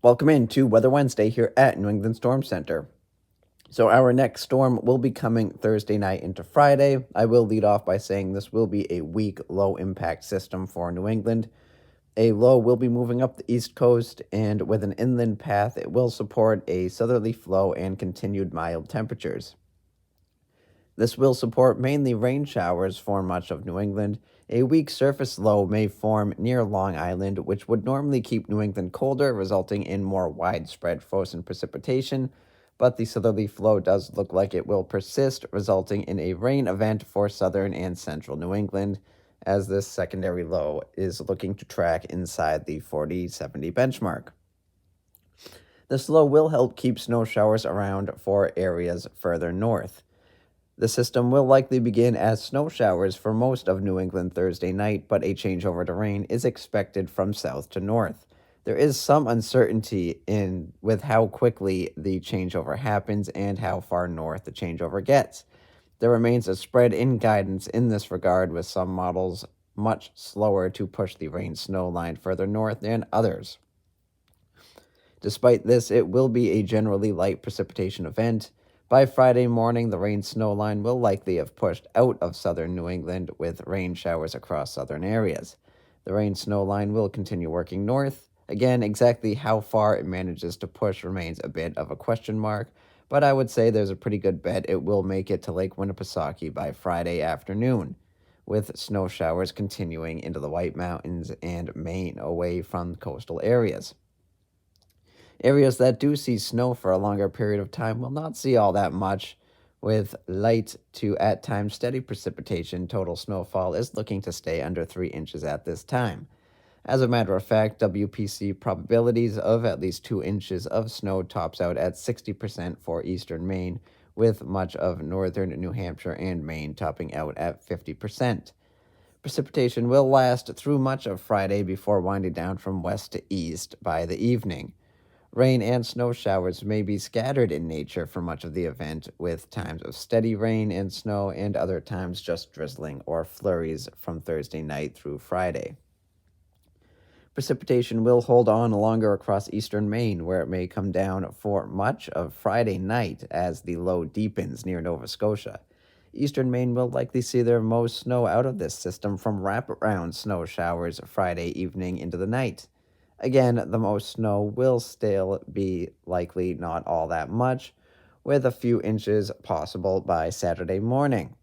Welcome into Weather Wednesday here at New England Storm Center. So, our next storm will be coming Thursday night into Friday. I will lead off by saying this will be a weak low impact system for New England. A low will be moving up the east coast, and with an inland path, it will support a southerly flow and continued mild temperatures. This will support mainly rain showers for much of New England. A weak surface low may form near Long Island, which would normally keep New England colder, resulting in more widespread frozen precipitation. But the southerly flow does look like it will persist, resulting in a rain event for southern and central New England, as this secondary low is looking to track inside the 40-70 benchmark. This low will help keep snow showers around for areas further north. The system will likely begin as snow showers for most of New England Thursday night, but a changeover to rain is expected from south to north. There is some uncertainty in with how quickly the changeover happens and how far north the changeover gets. There remains a spread in guidance in this regard, with some models much slower to push the rain snow line further north than others. Despite this, it will be a generally light precipitation event. By Friday morning, the rain snow line will likely have pushed out of southern New England with rain showers across southern areas. The rain snow line will continue working north. Again, exactly how far it manages to push remains a bit of a question mark, but I would say there's a pretty good bet it will make it to Lake Winnipesaukee by Friday afternoon, with snow showers continuing into the White Mountains and Maine away from coastal areas. Areas that do see snow for a longer period of time will not see all that much, with light to at times steady precipitation. Total snowfall is looking to stay under 3 inches at this time. As a matter of fact, WPC probabilities of at least 2 inches of snow tops out at 60% for eastern Maine, with much of northern New Hampshire and Maine topping out at 50%. Precipitation will last through much of Friday before winding down from west to east by the evening. Rain and snow showers may be scattered in nature for much of the event, with times of steady rain and snow and other times just drizzling or flurries from Thursday night through Friday. Precipitation will hold on longer across eastern Maine, where it may come down for much of Friday night as the low deepens near Nova Scotia. Eastern Maine will likely see their most snow out of this system from wraparound snow showers Friday evening into the night. Again, the most snow will still be likely not all that much, with a few inches possible by Saturday morning.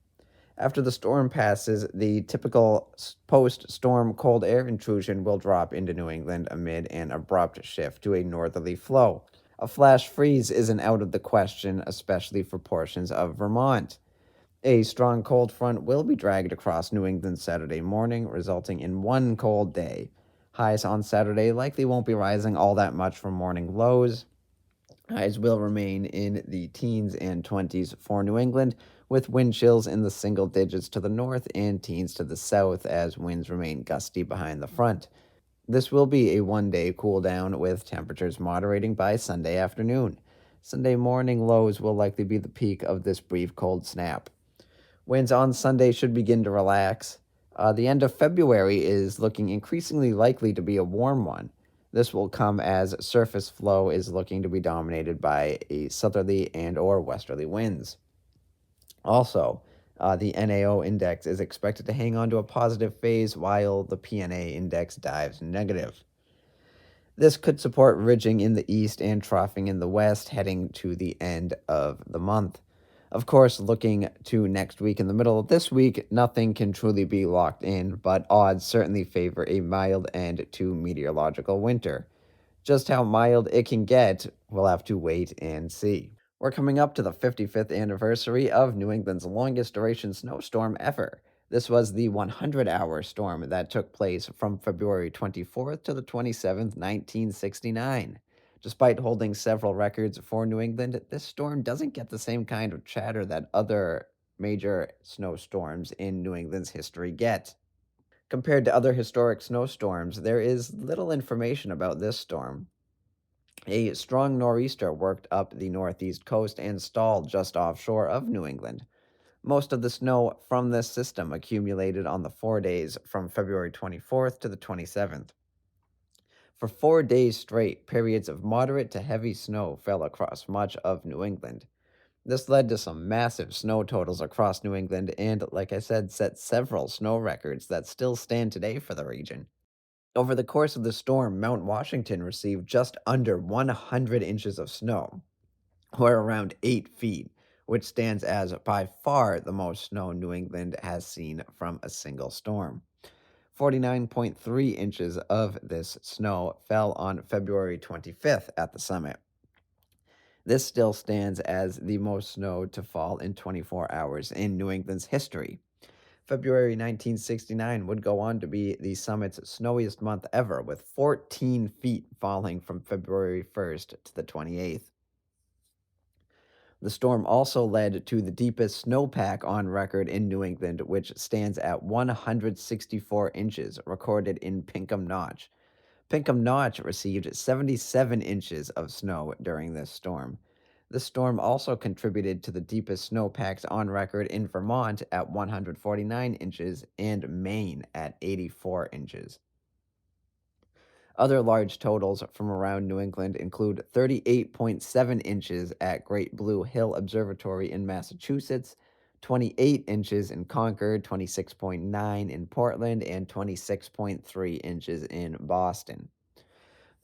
After the storm passes, the typical post storm cold air intrusion will drop into New England amid an abrupt shift to a northerly flow. A flash freeze isn't out of the question, especially for portions of Vermont. A strong cold front will be dragged across New England Saturday morning, resulting in one cold day. Highs on Saturday likely won't be rising all that much from morning lows. Highs will remain in the teens and 20s for New England, with wind chills in the single digits to the north and teens to the south as winds remain gusty behind the front. This will be a 1 day cool down, with temperatures moderating by Sunday afternoon. Sunday morning lows will likely be the peak of this brief cold snap. Winds on Sunday should begin to relax. The end of February is looking increasingly likely to be a warm one. This will come as surface flow is looking to be dominated by a southerly and or westerly winds. Also, the NAO index is expected to hang on to a positive phase while the PNA index dives negative. This could support ridging in the east and troughing in the west heading to the end of the month. Of course, looking to next week in the middle of this week, nothing can truly be locked in, but odds certainly favor a mild end to meteorological winter. Just how mild it can get, we'll have to wait and see. We're coming up to the 55th anniversary of New England's longest duration snowstorm ever. This was the 100-hour storm that took place from February 24th to the 27th, 1969. Despite holding several records for New England, this storm doesn't get the same kind of chatter that other major snowstorms in New England's history get. Compared to other historic snowstorms, there is little information about this storm. A strong nor'easter worked up the northeast coast and stalled just offshore of New England. Most of the snow from this system accumulated on the 4 days from February 24th to the 27th. For 4 days straight, periods of moderate to heavy snow fell across much of New England. This led to some massive snow totals across New England and, like I said, set several snow records that still stand today for the region. Over the course of the storm, Mount Washington received just under 100 inches of snow, or around 8 feet, which stands as by far the most snow New England has seen from a single storm. 49.3 inches of this snow fell on February 25th at the summit. This still stands as the most snow to fall in 24 hours in New England's history. February 1969 would go on to be the summit's snowiest month ever, with 14 feet falling from February 1st to the 28th. The storm also led to the deepest snowpack on record in New England, which stands at 164 inches, recorded in Pinkham Notch. Pinkham Notch received 77 inches of snow during this storm. The storm also contributed to the deepest snowpacks on record in Vermont at 149 inches and Maine at 84 inches. Other large totals from around New England include 38.7 inches at Great Blue Hill Observatory in Massachusetts, 28 inches in Concord, 26.9 in Portland, and 26.3 inches in Boston.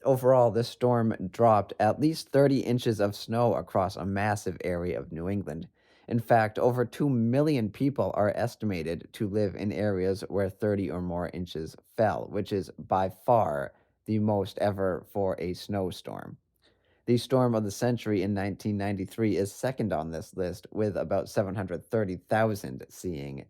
Overall, this storm dropped at least 30 inches of snow across a massive area of New England. In fact, over 2 million people are estimated to live in areas where 30 or more inches fell, which is by far the most ever for a snowstorm. The storm of the century in 1993 is second on this list, with about 730,000 seeing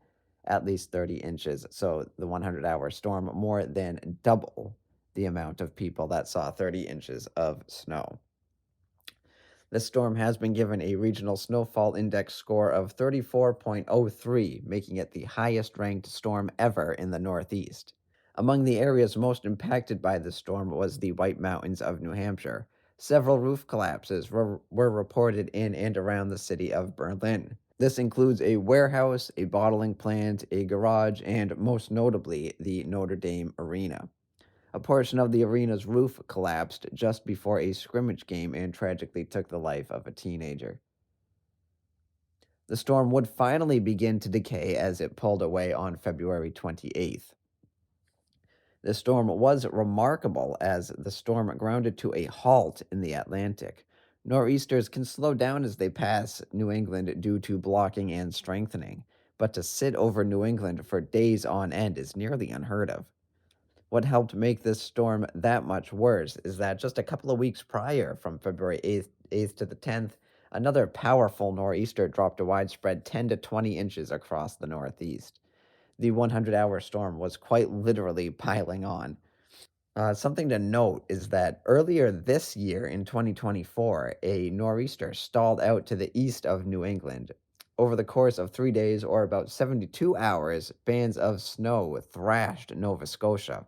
at least 30 inches. So the 100-hour storm more than double the amount of people that saw 30 inches of snow. This storm has been given a regional snowfall index score of 34.03, making it the highest ranked storm ever in the Northeast. Among the areas most impacted by this storm was the White Mountains of New Hampshire. Several roof collapses were reported in and around the city of Berlin. This includes a warehouse, a bottling plant, a garage, and most notably, the Notre Dame Arena. A portion of the arena's roof collapsed just before a scrimmage game and tragically took the life of a teenager. The storm would finally begin to decay as it pulled away on February 28th. The storm was remarkable as the storm grounded to a halt in the Atlantic. Nor'easters can slow down as they pass New England due to blocking and strengthening, but to sit over New England for days on end is nearly unheard of. What helped make this storm that much worse is that just a couple of weeks prior, from February 8th to the 10th, another powerful nor'easter dropped a widespread 10 to 20 inches across the Northeast. The 100-hour storm was quite literally piling on. Something to note is that earlier this year in 2024, a nor'easter stalled out to the east of New England. Over the course of 3 days, or about 72 hours, bands of snow thrashed Nova Scotia.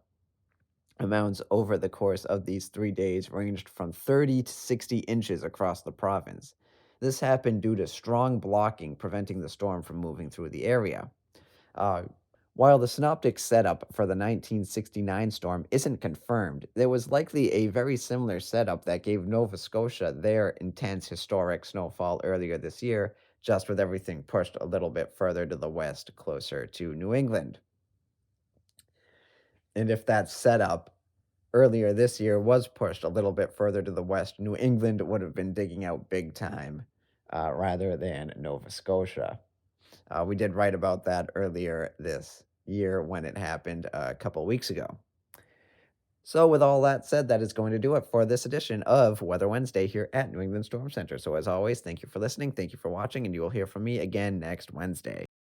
Amounts over the course of these 3 days ranged from 30 to 60 inches across the province. This happened due to strong blocking preventing the storm from moving through the area. Uh, while the synoptic setup for the 1969 storm isn't confirmed, there was likely a very similar setup that gave Nova Scotia their intense historic snowfall earlier this year, just with everything pushed a little bit further to the west, closer to New England. And if that setup earlier this year was pushed a little bit further to the west, New England would have been digging out big time rather than Nova Scotia. We did write about that earlier this year when it happened a couple weeks ago. So, with all that said, that is going to do it for this edition of Weather Wednesday here at New England Storm Center. So, as always, thank you for listening, thank you for watching, and you will hear from me again next Wednesday.